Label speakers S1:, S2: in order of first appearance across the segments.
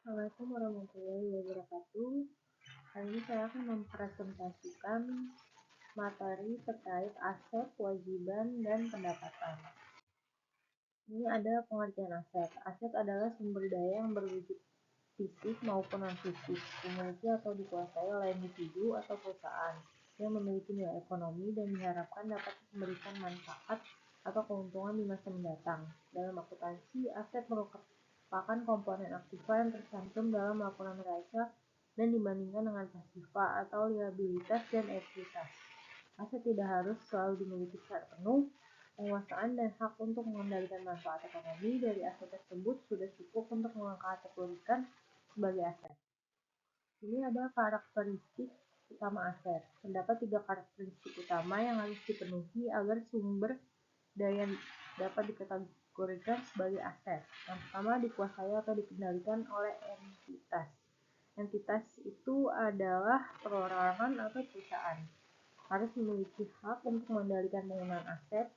S1: Assalamualaikum warahmatullahi wabarakatuh. Hari ini saya akan mempresentasikan materi terkait aset, kewajiban, dan pendapatan. Ini ada pengertian aset. Aset adalah sumber daya yang berwujud fisik maupun non-fisik, dimiliki atau dikuasai oleh individu atau perusahaan yang memiliki nilai ekonomi dan diharapkan dapat memberikan manfaat atau keuntungan di masa mendatang. Dalam akuntansi, aset merupakan komponen aktiva yang tercantum dalam laporan neraca dan dibandingkan dengan pasifa atau liabilitas dan ekuitas. Aset tidak harus selalu dimiliki secara penuh. Penguasaan dan hak untuk mengendalikan manfaat ekonomi dari aset tersebut sudah cukup untuk mengkategorikan sebagai aset. Ini ada karakteristik utama aset. Terdapat 3 karakteristik utama yang harus dipenuhi agar sumber daya dapat dikategorikan sebagai aset. Yang pertama, dikuasai atau dikendalikan oleh entitas. Entitas itu adalah perorangan atau perusahaan. Harus memiliki hak untuk mengendalikan penggunaan aset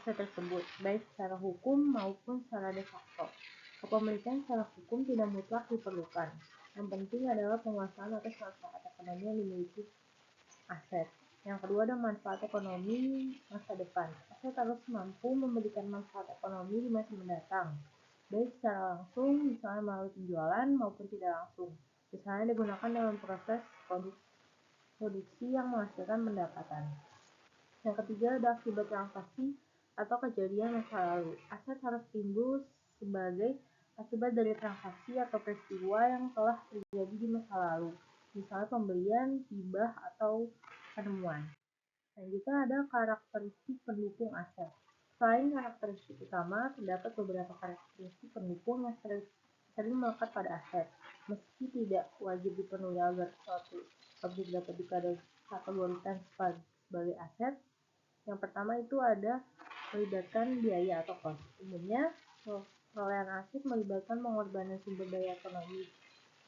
S1: tersebut, baik secara hukum maupun secara de facto. Kepemilikan secara hukum tidak mutlak diperlukan. Yang penting adalah penguasaan atas manfaat ekonomi yang dimiliki aset. Yang kedua ada manfaat ekonomi masa depan. Aset harus mampu memberikan manfaat ekonomi di masa mendatang, baik secara langsung, misalnya melalui penjualan, maupun tidak langsung, misalnya digunakan dalam proses produksi yang menghasilkan pendapatan. Yang ketiga ada akibat transaksi atau kejadian masa lalu. Aset harus timbul sebagai akibat dari transaksi atau peristiwa yang telah terjadi di masa lalu, misalnya pembelian, hibah, atau penemuan. Selanjutnya ada karakteristik pendukung aset. Selain karakteristik utama, terdapat beberapa karakteristik pendukung yang sering melekat pada aset, meski tidak wajib dipenuhi agar suatu objek dapat dikategorikan sebagai aset. Yang pertama itu ada melibatkan biaya atau cost. Umumnya, perolehan aset melibatkan pengorbanan sumber daya ekonomi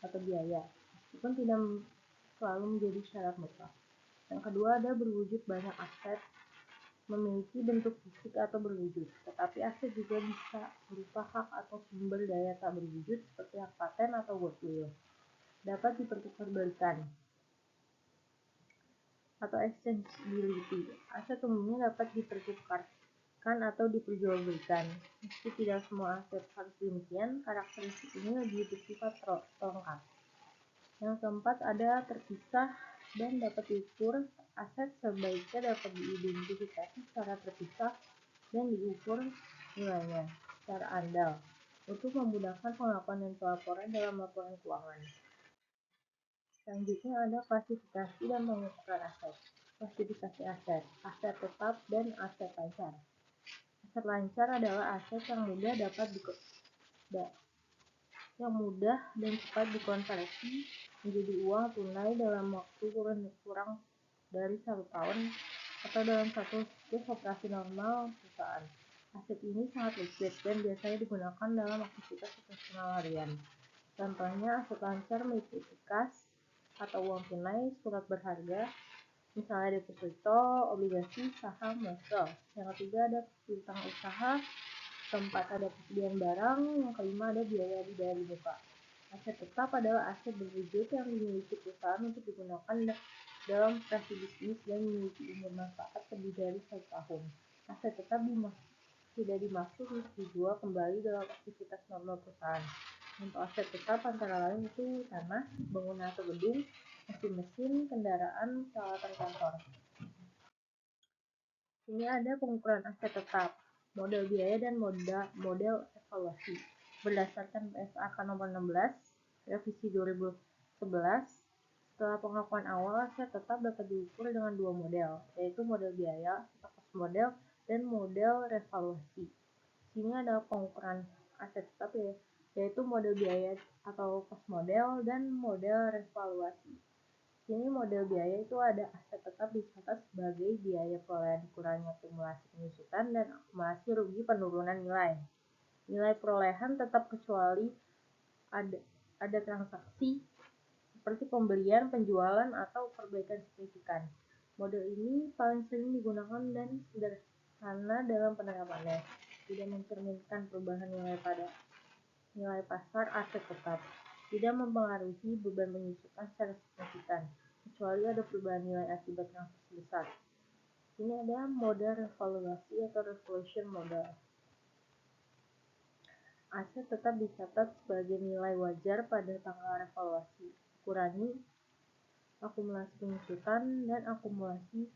S1: atau biaya, meskipun tidak selalu menjadi syarat mutlak. Yang kedua ada berwujud banyak aset, memiliki bentuk fisik atau berwujud, tetapi aset juga bisa berupa hak atau sumber daya tak berwujud seperti hak paten atau goodwill. Dapat dipertukarbalikan atau exchangeability. Aset umumnya dapat dipertukarkan atau diperjualbelikan. Meski tidak semua aset harus demikian, karakteristik ini lebih bersifat pelengkap. Yang keempat ada terpisah dan dapat diukur. Aset sebaiknya dapat diidentifikasi secara terpisah dan diukur nilainya secara andal untuk memudahkan pengakuan dan pelaporan dalam laporan keuangan. Selanjutnya ada klasifikasi dan pengukuran aset. Klasifikasi aset, aset tetap dan aset lancar. Aset lancar adalah aset yang mudah dan cepat dikonversi menjadi uang tunai dalam waktu kurang dari 1 tahun atau dalam satu siklus operasi normal perusahaan. Aset ini sangat liquid dan biasanya digunakan dalam aktivitas operasional harian. Contohnya, aset lancar meliputi kas atau uang tunai, surat berharga, misalnya deposito, obligasi, saham, mesel. Yang ketiga ada piutang usaha, keempat ada persediaan barang, yang kelima ada biaya dari muka. Aset tetap adalah aset berwujud yang dimiliki perusahaan untuk digunakan dalam operasi bisnis dan memiliki umur manfaat lebih dari 1 tahun. Aset tetap tidak dimaksud untuk dijual kembali dalam aktivitas normal perusahaan. Untuk aset tetap antara lain itu tanah, bangunan atau gedung, mesin-mesin, kendaraan, peralatan kantor. Ini ada pengukuran aset tetap, model biaya dan model evaluasi. Berdasarkan PSAK nomor 16, revisi 2011, setelah pengakuan awal, aset tetap dapat diukur dengan 2 model, yaitu model biaya atau cost model dan model revaluasi. Sini ada pengukuran aset tetap yaitu model biaya atau cost model dan model revaluasi. Sini model biaya itu ada aset tetap dicatat sebagai biaya perolehan dikurangi akumulasi penyusutan dan akumulasi rugi penurunan nilai. Nilai perolehan tetap kecuali ada transaksi seperti pembelian, penjualan, atau perbaikan signifikan. Model ini paling sering digunakan dan sederhana dalam penerapannya, tidak mencerminkan perubahan nilai pada nilai pasar aset tetap, tidak mempengaruhi beban penyusutan secara signifikan, kecuali ada perubahan nilai akibat transaksi besar. Ini ada model revaluasi atau revaluation model. Aset tetap dicatat sebagai nilai wajar pada tanggal revaluasi. Kurangi akumulasi penyusutan dan akumulasi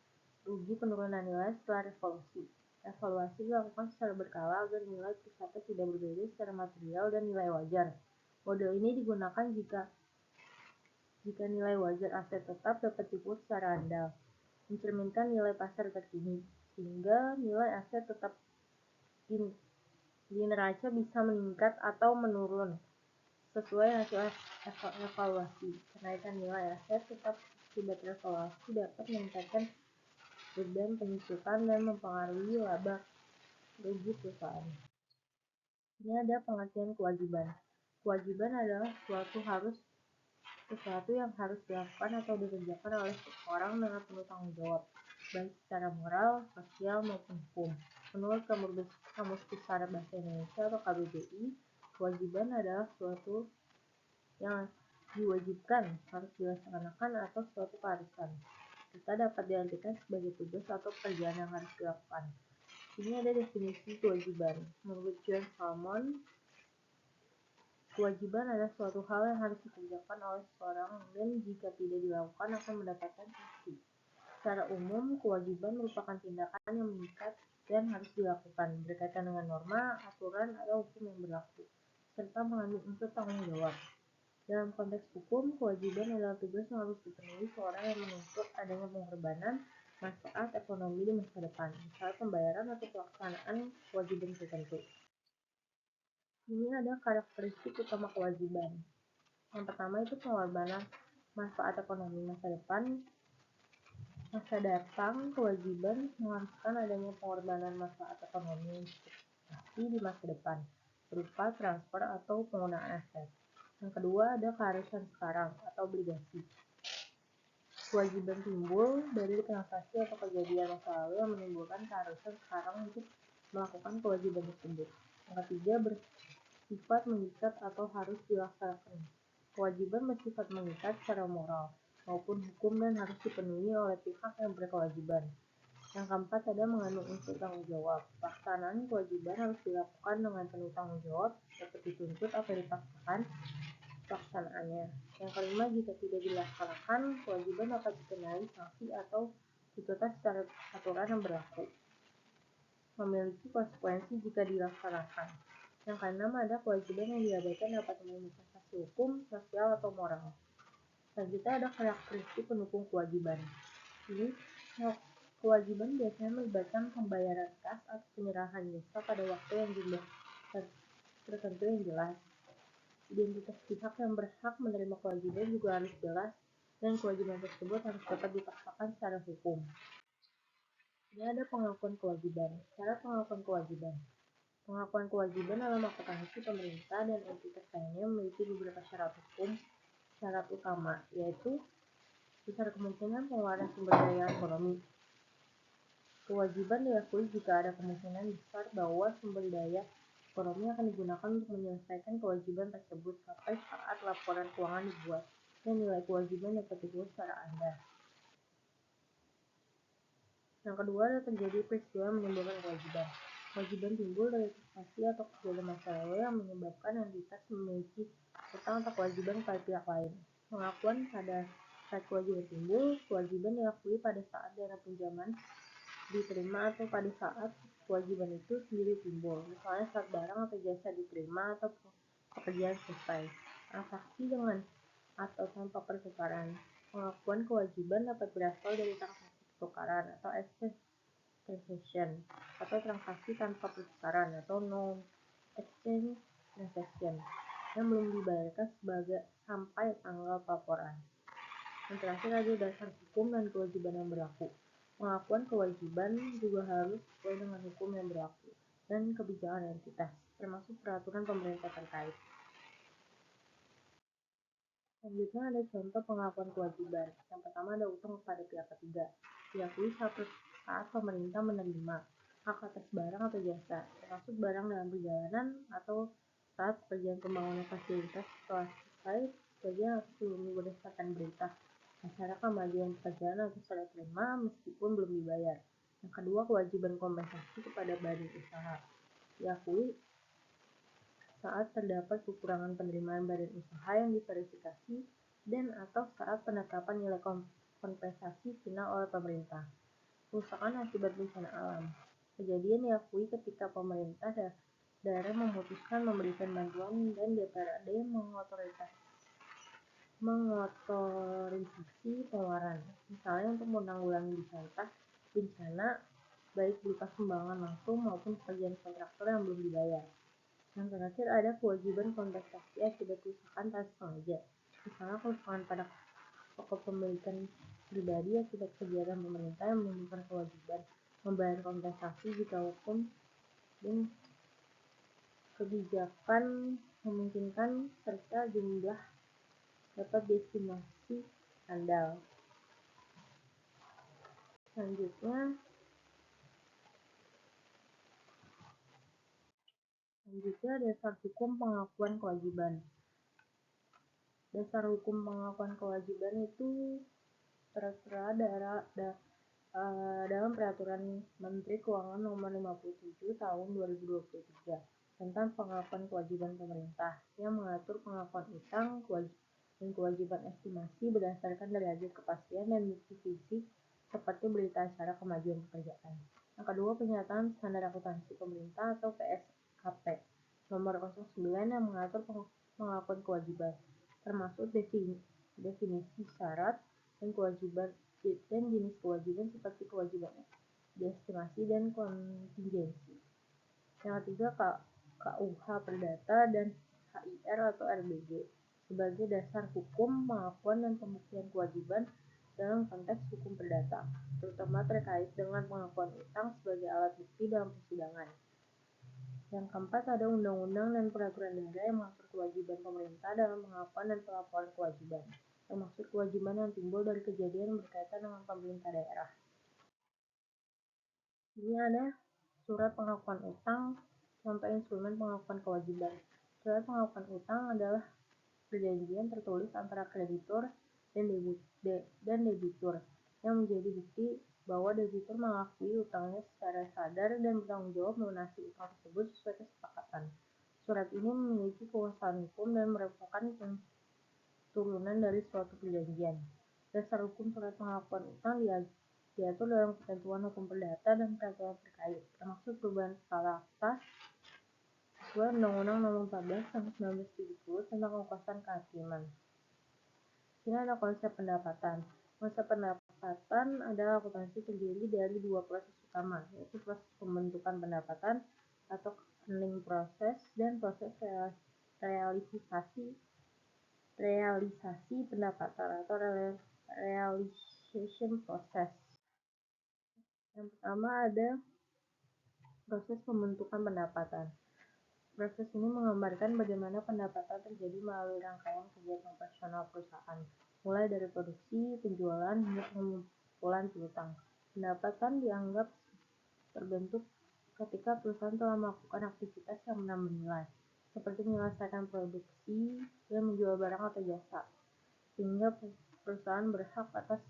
S1: rugi penurunan nilai setelah revaluasi. Evaluasi dilakukan secara berkala agar nilai tercatat tidak berbeda secara material dan nilai wajar. Model ini digunakan jika nilai wajar aset tetap dapat diukur secara andal, mencerminkan nilai pasar terkini, sehingga nilai aset tetap di neraca bisa meningkat atau menurun sesuai hasil evaluasi. Kenaikan nilai aset tetap akibat revaluasi dapat meningkatkan beban penyusutan dan mempengaruhi laba rugi perusahaan. Ini ada pengertian kewajiban. Kewajiban adalah sesuatu yang harus dilakukan atau dikerjakan oleh seseorang dengan penuh tanggung jawab, baik secara moral, sosial, maupun hukum. Menurut Kamus Besar Bahasa Indonesia atau KBBI, kewajiban adalah sesuatu yang diwajibkan, harus dilaksanakan, atau suatu keharusan. Serta dapat diartikan sebagai tugas atau pekerjaan yang harus dilakukan. Ini ada definisi kewajiban. Menurut John Salmon, kewajiban adalah suatu hal yang harus dikerjakan oleh seseorang dan jika tidak dilakukan akan mendapatkan sanksi. Secara umum, kewajiban merupakan tindakan yang mengikat dan harus dilakukan berkaitan dengan norma, aturan, atau hukum yang berlaku, serta mengandung unsur tanggung jawab. Dalam konteks hukum, kewajiban adalah tugas yang harus dipenuhi seorang yang menuntut adanya pengorbanan manfaat ekonomi di masa depan, misalnya pembayaran atau pelaksanaan kewajiban tertentu. Ini ada karakteristik utama kewajiban. Yang pertama itu pengorbanan manfaat ekonomi masa depan. Masa datang, kewajiban mengharuskan adanya pengorbanan manfaat ekonomi di masa depan, berupa transfer atau penggunaan aset. Yang kedua ada keharusan sekarang atau obligasi. Kewajiban timbul dari transaksi atau kejadian masa lalu yang menimbulkan keharusan sekarang untuk melakukan kewajiban tersebut. Yang ketiga bersifat mengikat atau harus dilaksanakan. Kewajiban bersifat mengikat secara moral maupun hukum dan harus dipenuhi oleh pihak yang berkewajiban. Yang keempat ada mengandung unsur tanggung jawab. Pelaksanaan kewajiban harus dilakukan dengan penuh tanggung jawab, dapat dituntut atau dipaksakan pelaksanaannya. Yang kelima, jika tidak dilaksanakan, kewajiban dapat dikenai sanksi atau dituntut secara aturan yang berlaku, memiliki konsekuensi jika dilaksanakan. Yang keenam, ada kewajiban yang diabaikan dapat menimbulkan sanksi hukum, sosial, atau moral. Selanjutnya ada karakteristik pendukung kewajiban. Jadi, kewajiban biasanya melibatkan pembayaran kas atau penyerahan jasa pada waktu yang jumlah tertentu yang jelas. Identitas pihak yang berhak menerima kewajiban juga harus jelas dan kewajiban tersebut harus dapat dipaksakan secara hukum. Ini ada pengakuan kewajiban. Cara pengakuan kewajiban. Pengakuan kewajiban dalam akuntansi pemerintah dan entitas lainnya memiliki beberapa syarat hukum. Syarat utama yaitu besar kemungkinan pengeluaran sumber daya ekonomi. Kewajiban diakui jika ada kemungkinan besar bahwa sumber daya ekonomi akan digunakan untuk menyelesaikan kewajiban tersebut sampai saat laporan keuangan dibuat dan nilai kewajiban dapat dibuat secara andal. Yang kedua ada terjadi peristiwa yang menimbulkan kewajiban. Kewajiban timbul dari transaksi atau kejadian masa lalu yang menyebabkan entitas memiliki hutang atau kewajiban pada pihak lain. Pengakuan pada saat kewajiban timbul, kewajiban diakui pada saat dana pinjaman diterima atau pada saat kewajiban itu sendiri timbul, misalnya saat barang atau jasa diterima atau pekerjaan selesai. Transaksi dengan atau tanpa pertukaran. Pengakuan kewajiban dapat berasal dari transaksi pertukaran atau exchange transaction atau transaksi tanpa pertukaran atau non exchange transaction yang belum dibayarkan sampai tanggal pelaporan. Yang terakhir ada dasar hukum dan kewajiban yang berlaku. Pengakuan kewajiban juga harus sesuai dengan hukum yang berlaku dan kebijakan entitas, termasuk peraturan pemerintah terkait. Selanjutnya ada contoh pengakuan kewajiban. Yang pertama ada utang kepada pihak ketiga. Diakui saat pemerintah menerima hak atas barang atau jasa, termasuk barang dalam perjalanan atau Saat pekerjaan pembangunan fasilitas telah selesai, sebagian harus dilindungi berdasarkan berita acara kemajuan pekerjaan atau serah terima meskipun belum dibayar. Yang kedua, kewajiban kompensasi kepada badan usaha diakui saat terdapat kekurangan penerimaan badan usaha yang diverifikasi dan atau saat penetapan nilai kompensasi final oleh pemerintah. Kerusakan akibat bencana alam. Kejadian diakui ketika pemerintah daerah memutuskan memberikan bantuan dan DPRD mengotorisasi pengeluaran, misalnya untuk menanggulangi bencana baik berupa sumbangan langsung maupun pekerjaan kontraktor yang belum dibayar. Yang terakhir ada kewajiban kompensasi akibat kerusakan tak sengaja, misalnya kerusakan pada kepemilikan pribadi akibat kegiatan pemerintah yang menimbulkan kewajiban membayar kompensasi jika hukum dan kebijakan memungkinkan serta jumlah dapat diestimasi andal. Selanjutnya dasar hukum pengakuan kewajiban. Dasar hukum pengakuan kewajiban itu tertera dalam Peraturan Menteri Keuangan Nomor 57 Tahun 2023 tentang pengakuan kewajiban pemerintah yang mengatur pengakuan utang dan kewajiban estimasi berdasarkan derajat kepastian dan bukti fisik seperti berita acara kemajuan pekerjaan. Yang kedua, pernyataan standar akuntansi pemerintah atau PSAP Nomor 09 yang mengatur pengakuan kewajiban, termasuk definisi syarat dan kewajiban dan jenis kewajiban seperti kewajiban diestimasi dan kontingensi. Yang ketiga, KUH Perdata dan HIR atau RBG sebagai dasar hukum pengakuan dan pembuktian kewajiban dalam konteks hukum perdata, terutama terkait dengan pengakuan utang sebagai alat bukti dalam persidangan. Yang keempat, ada undang-undang dan peraturan daerah yang mengatur kewajiban pemerintah dalam pengakuan dan pelaporan kewajiban, termasuk kewajiban yang timbul dari kejadian berkaitan dengan pemerintah daerah. Ini ada surat pengakuan utang, contoh instrumen pengakuan kewajiban. Surat pengakuan utang adalah perjanjian tertulis antara kreditur dan debitur yang menjadi bukti bahwa debitur mengakui utangnya secara sadar dan bertanggung jawab melunasi utang tersebut sesuai kesepakatan. Surat ini memiliki kekuasaan hukum dan merupakan turunan dari suatu perjanjian. Dasar hukum surat pengakuan utang diatur dalam ketentuan hukum perdata dan peraturan terkait, termasuk perubahan skala akta sesuai Undang-Undang Nomor 14 Tahun 1970 tentang kekuasaan kehakiman. Ini ada konsep pendapatan. Konsep pendapatan adalah akuntansi terdiri dari dua proses utama, yaitu proses pembentukan pendapatan atau earning process dan proses realisasi pendapatan atau realization process. Yang pertama ada proses pembentukan pendapatan. Proses ini menggambarkan bagaimana pendapatan terjadi melalui rangkaian kegiatan operasional perusahaan, mulai dari produksi, penjualan, hingga pengumpulan piutang. Pendapatan dianggap terbentuk ketika perusahaan telah melakukan aktivitas yang menambah nilai, seperti menyelesaikan produksi dan menjual barang atau jasa, sehingga perusahaan berhak atas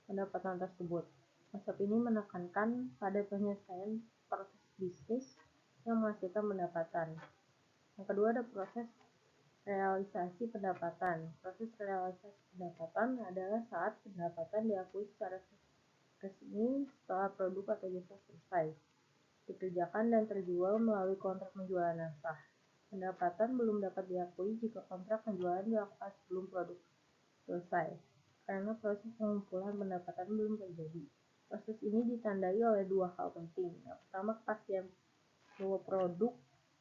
S1: pendapatan tersebut. Konsep ini menekankan pada penyelesaian proses bisnis yang menghasilkan pendapatan. Yang kedua ada proses realisasi pendapatan. Proses realisasi pendapatan adalah saat pendapatan diakui secara resmi setelah produk atau jasa selesai dikerjakan dan terjual melalui kontrak penjualan yang sah. Pendapatan belum dapat diakui jika kontrak penjualan dilakukan sebelum produk selesai, karena proses pengumpulan pendapatan belum terjadi. Proses ini ditandai oleh dua hal penting. Yang pertama, kepastian bahwa produk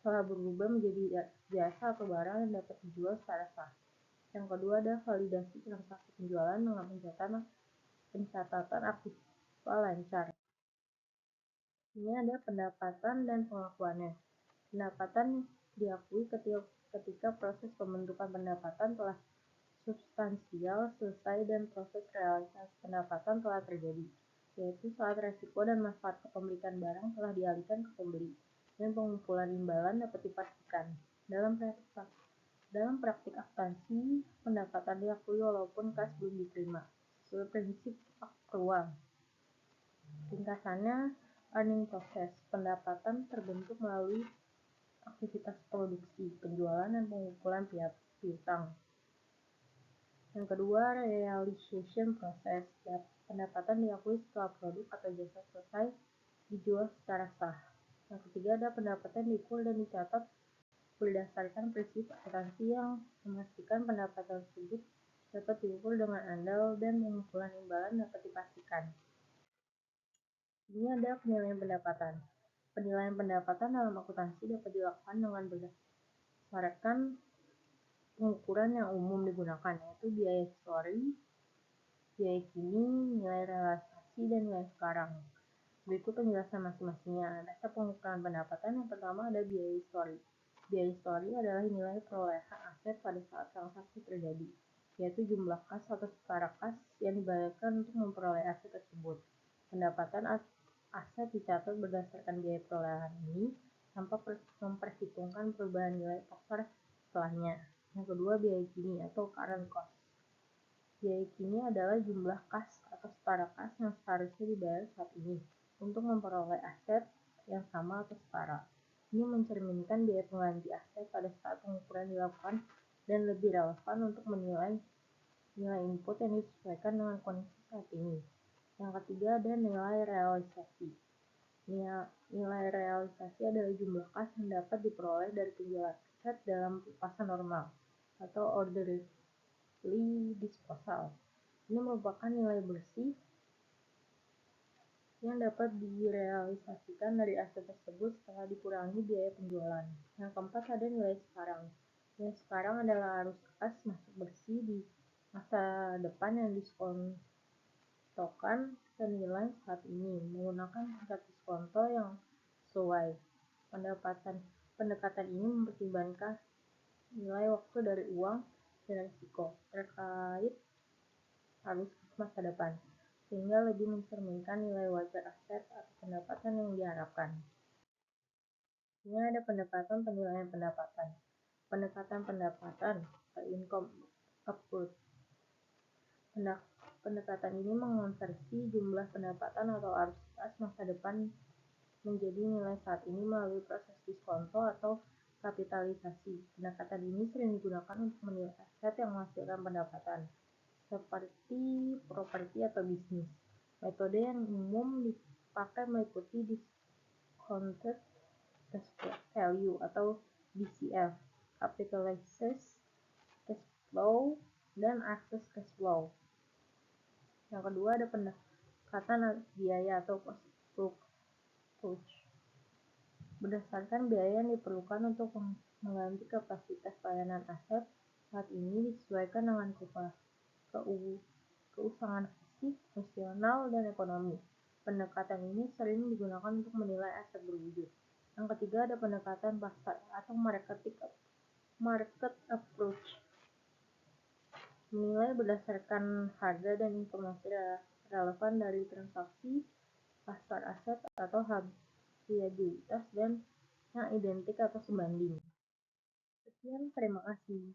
S1: telah berubah menjadi jasa atau barang yang dapat dijual secara sah. Yang kedua adalah validasi transaksi penjualan dengan pencatatan aktiva lancar. Ini ada pendapatan dan pengakuannya. Pendapatan diakui ketika proses pembentukan pendapatan telah substansial selesai dan proses realisasi pendapatan telah terjadi, yaitu saat resiko dan manfaat kepemilikan barang telah dialihkan ke pembeli dan pengumpulan imbalan dapat dipastikan. Dalam praktik akuntansi, pendapatan diakui walaupun kas belum diterima, sesuai prinsip akrual. Ringkasannya, earning process, pendapatan terbentuk melalui aktivitas produksi, penjualan, dan pengumpulan piutang. Yang kedua, realization process, pendapatan diakui setelah produk atau jasa selesai dijual secara sah. Yang ketiga, ada pendapatan diukur dan dicatat berdasarkan prinsip akuntansi yang memastikan pendapatan tersebut dapat diukur dengan andal dan pengumpulan imbalan dapat dipastikan. Ini ada penilaian pendapatan. Penilaian pendapatan dalam akuntansi dapat dilakukan dengan berdasarkan pengukuran yang umum digunakan, yaitu biaya histori, biaya kini, nilai realisasi, dan nilai sekarang. Berikut penjelasan masing-masingnya. Dasar pengukuran pendapatan yang pertama ada biaya histori. Biaya histori adalah nilai perolehan aset pada saat transaksi terjadi, yaitu jumlah kas atau setara kas yang dibayarkan untuk memperoleh aset tersebut. Pendapatan aset dicatat berdasarkan biaya perolehan ini tanpa memperhitungkan perubahan nilai pasar setelahnya. Yang kedua, biaya kini atau current cost. Biaya kini adalah jumlah kas atau setara kas yang seharusnya dibayar saat ini untuk memperoleh aset yang sama atau setara. Ini mencerminkan biaya pengganti aset pada saat pengukuran dilakukan dan lebih relevan untuk menilai nilai input yang disesuaikan dengan kondisi saat ini. Yang ketiga ada nilai realisasi. Nilai realisasi adalah jumlah kas yang dapat diperoleh dari penjualan aset dalam fase normal atau orderly disposal. Ini merupakan nilai bersih yang dapat direalisasikan dari aset tersebut setelah dikurangi biaya penjualan. Yang keempat ada nilai sekarang. Nilai sekarang adalah arus kas masuk bersih di masa depan yang diskontokan senilai saat ini menggunakan tingkat diskonto yang sesuai. Pendekatan ini mempertimbangkan nilai waktu dari uang dan risiko terkait arus masa depan, sehingga lebih mencerminkan nilai wajar aset atau pendapatan yang diharapkan. Ini ada penilaian pendapatan. Pendekatan pendapatan atau income approach. Pendekatan ini mengonversi jumlah pendapatan atau arus kas masa depan menjadi nilai saat ini melalui proses diskonto atau kapitalisasi. Pendekatan ini sering digunakan untuk menilai aset yang menghasilkan pendapatan, seperti properti atau bisnis. Metode yang umum dipakai meliputi discounted cash value atau DCF, capitalized cash flow, dan excess cash flow. Yang kedua ada pendekatan biaya atau cost approach. Berdasarkan biaya yang diperlukan untuk mengganti kapasitas pelayanan aset saat ini disesuaikan dengan keusangan fisik, emosional, dan ekonomi. Pendekatan ini sering digunakan untuk menilai aset berwujud. Yang ketiga ada pendekatan pasar atau market approach. Menilai berdasarkan harga dan informasi relevan dari transaksi pasar aset atau variabilitas dan yang identik atau sebanding. Sekian, terima kasih.